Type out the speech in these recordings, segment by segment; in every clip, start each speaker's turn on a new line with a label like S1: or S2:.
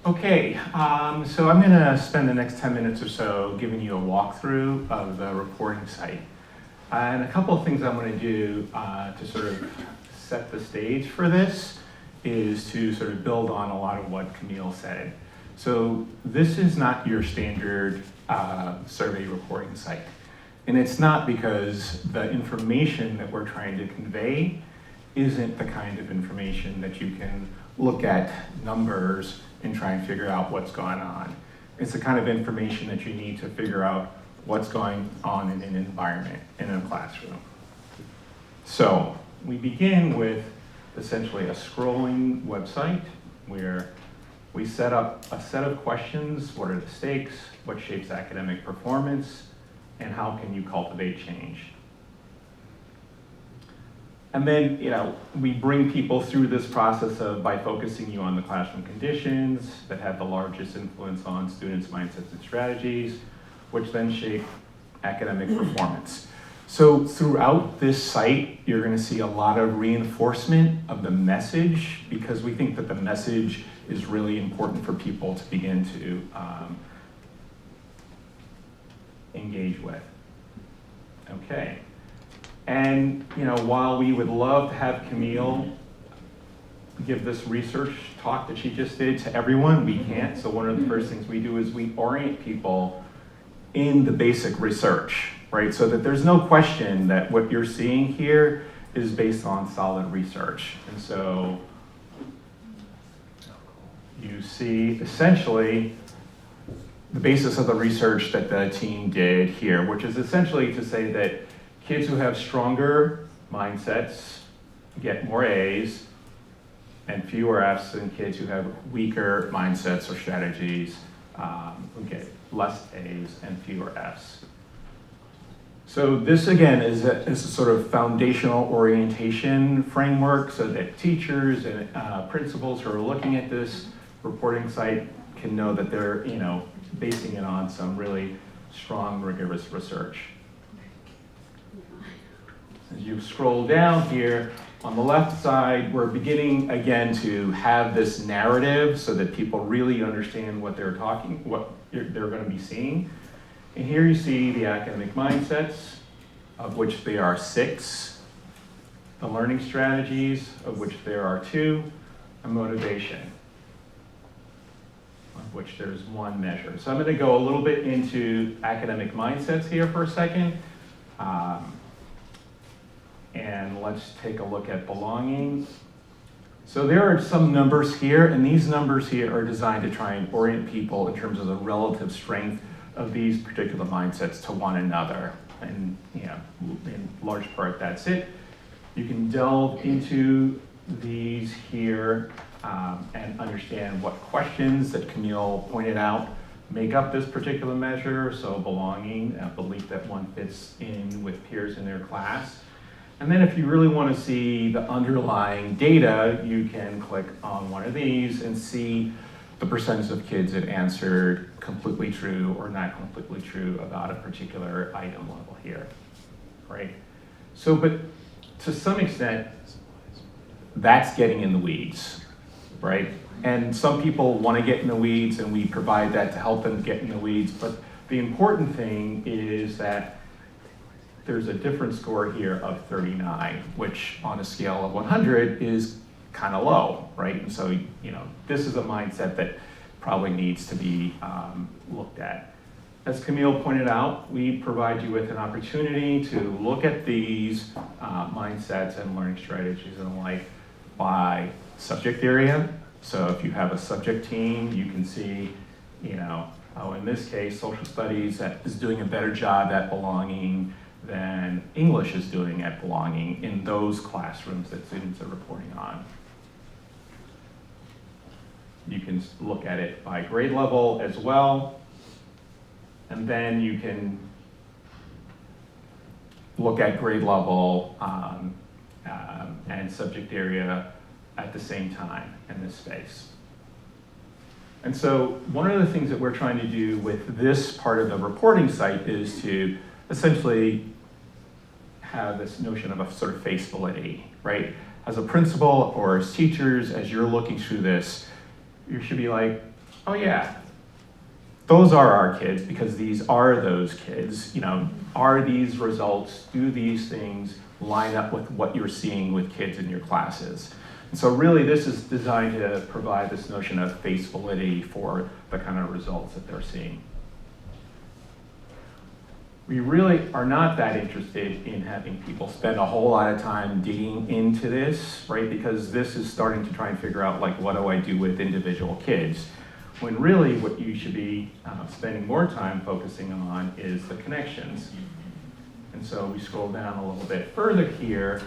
S1: Okay, so I'm gonna spend the next 10 minutes or so giving you a walkthrough of the reporting site. And a couple of things I'm gonna do to sort of set the stage for this is to sort of build on a lot of what Camille said. So this is not your standard survey reporting site. And it's not because the information that we're trying to convey isn't the kind of information that you can look at numbers and try and figure out what's going on. It's the kind of information that you need to figure out what's going on in an environment, in a classroom. So we begin with essentially a scrolling website where we set up a set of questions. What are the stakes? What shapes academic performance? And how can you cultivate change? And then, we bring people through this process by focusing you on the classroom conditions that have the largest influence on students' mindsets and strategies, which then shape academic performance. So throughout this site, you're gonna see a lot of reinforcement of the message because we think that the message is really important for people to begin to engage with. Okay. And while we would love to have Camille give this research talk that she just did to everyone, we can't. So one of the first things we do is we orient people in the basic research, right? So that there's no question that what you're seeing here is based on solid research. And so you see essentially the basis of the research that the team did here, which is essentially to say that kids who have stronger mindsets get more A's and fewer F's than kids who have weaker mindsets or strategies who get less A's and fewer F's. So this again is a sort of foundational orientation framework so that teachers and principals who are looking at this reporting site can know that they're basing it on some really strong, rigorous research. As you scroll down here, on the left side, we're beginning again to have this narrative so that people really understand what they're going to be seeing. And here you see the academic mindsets, of which there are 6, the learning strategies, of which there are 2, and motivation, of which there's 1 measure. So I'm going to go a little bit into academic mindsets here for a second. And let's take a look at belonging. So there are some numbers here, and these numbers here are designed to try and orient people in terms of the relative strength of these particular mindsets to one another. And in large part, that's it. You can delve into these here and understand what questions that Camille pointed out make up this particular measure. So belonging, a belief that one fits in with peers in their class. And then if you really want to see the underlying data, you can click on one of these and see the percentage of kids that answered completely true or not completely true about a particular item level here, right? So, but to some extent, that's getting in the weeds, right? And some people want to get in the weeds and we provide that to help them get in the weeds. But the important thing is that there's a different score here of 39, which on a scale of 100 is kind of low, right? And so, this is a mindset that probably needs to be looked at. As Camille pointed out, we provide you with an opportunity to look at these mindsets and learning strategies and the like by subject area. So if you have a subject team, you can see, in this case, social studies is doing a better job at belonging than English is doing at belonging in those classrooms that students are reporting on. You can look at it by grade level as well, and then you can look at grade level and subject area at the same time in this space. And so one of the things that we're trying to do with this part of the reporting site is to essentially have this notion of a sort of face validity, right? As a principal or as teachers, as you're looking through this, you should be like, oh yeah, those are our kids because these are those kids. You know, are these results, do these things line up with what you're seeing with kids in your classes? And so really this is designed to provide this notion of face validity for the kind of results that they're seeing. We really are not that interested in having people spend a whole lot of time digging into this, right? Because this is starting to try and figure out, like, what do I do with individual kids? When really what you should be spending more time focusing on is the connections. And so we scroll down a little bit further here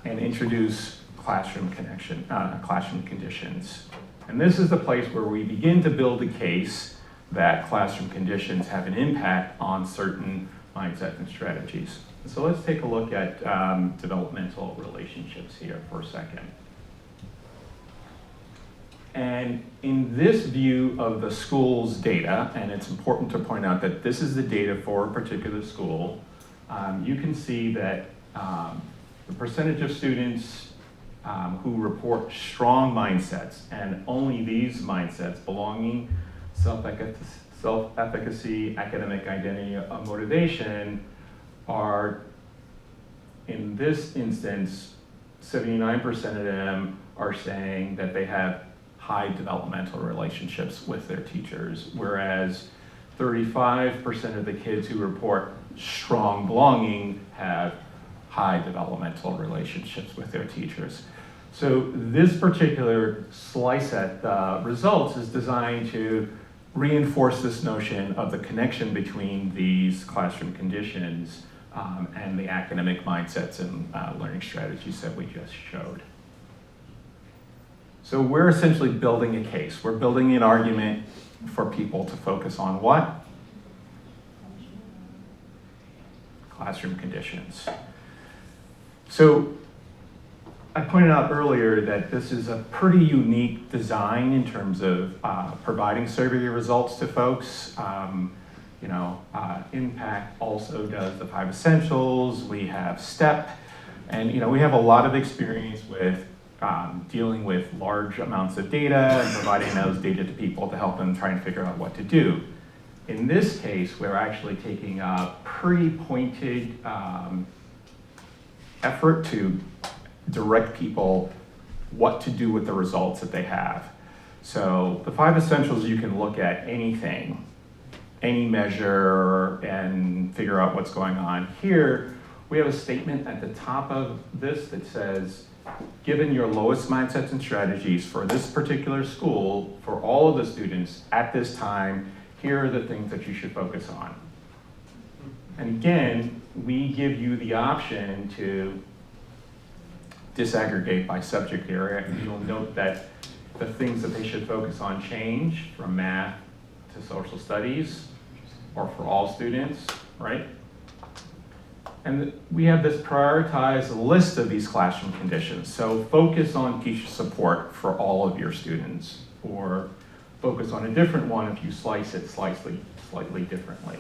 S1: and introduce classroom conditions. And this is the place where we begin to build a case that classroom conditions have an impact on certain mindsets and strategies. So let's take a look at developmental relationships here for a second. And in this view of the school's data, and it's important to point out that this is the data for a particular school, you can see that the percentage of students who report strong mindsets, and only these mindsets, belonging, self-efficacy, academic identity, motivation, are, in this instance, 79% of them are saying that they have high developmental relationships with their teachers, whereas 35% of the kids who report strong belonging have high developmental relationships with their teachers. So this particular slice at results is designed to reinforce this notion of the connection between these classroom conditions and the academic mindsets and learning strategies that we just showed. So we're essentially building a case. We're building an argument for people to focus on what? Classroom conditions. So I pointed out earlier that this is a pretty unique design in terms of providing survey results to folks. Impact also does the 5 essentials. We have STEP, and we have a lot of experience with dealing with large amounts of data and providing those data to people to help them try and figure out what to do. In this case, we're actually taking a pretty pointed effort to direct people what to do with the results that they have. So the 5 essentials, you can look at anything, any measure, and figure out what's going on. Here, we have a statement at the top of this that says, given your lowest mindsets and strategies for this particular school, for all of the students at this time, here are the things that you should focus on. And again, we give you the option to disaggregate by subject area, and you'll note that the things that they should focus on change from math to social studies, or for all students, right? And we have this prioritized list of these classroom conditions. So focus on teacher support for all of your students, or focus on a different one if you slice it slightly differently.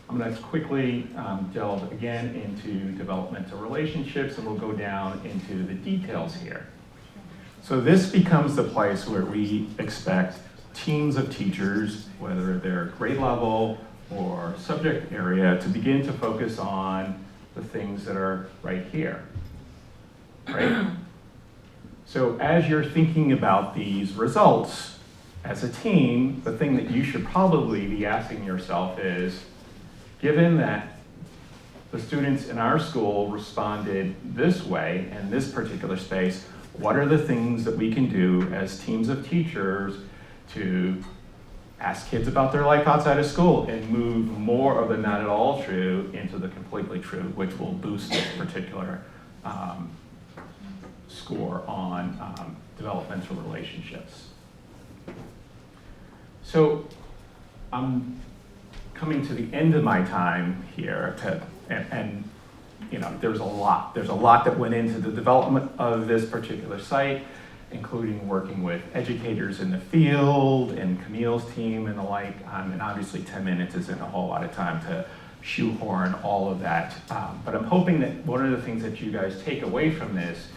S1: I'm going to quickly delve again into developmental relationships, and we'll go down into the details here. So this becomes the place where we expect teams of teachers, whether they're grade level or subject area, to begin to focus on the things that are right here, right? So as you're thinking about these results as a team, the thing that you should probably be asking yourself is, given that the students in our school responded this way in this particular space, what are the things that we can do as teams of teachers to ask kids about their life outside of school and move more of the not at all true into the completely true, which will boost this particular score on developmental relationships. So I'm coming to the end of my time here, and there's a lot that went into the development of this particular site, including working with educators in the field and Camille's team and the like, and obviously 10 minutes isn't a whole lot of time to shoehorn all of that, but I'm hoping that one of the things that you guys take away from this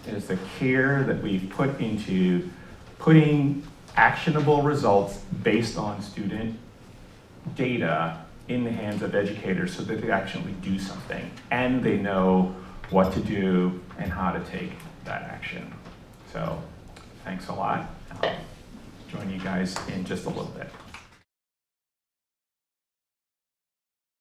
S1: is the care that we've put into putting actionable results based on student data in the hands of educators so that they actually do something and they know what to do and how to take that action. So thanks a lot. I'll join you guys in just a little bit.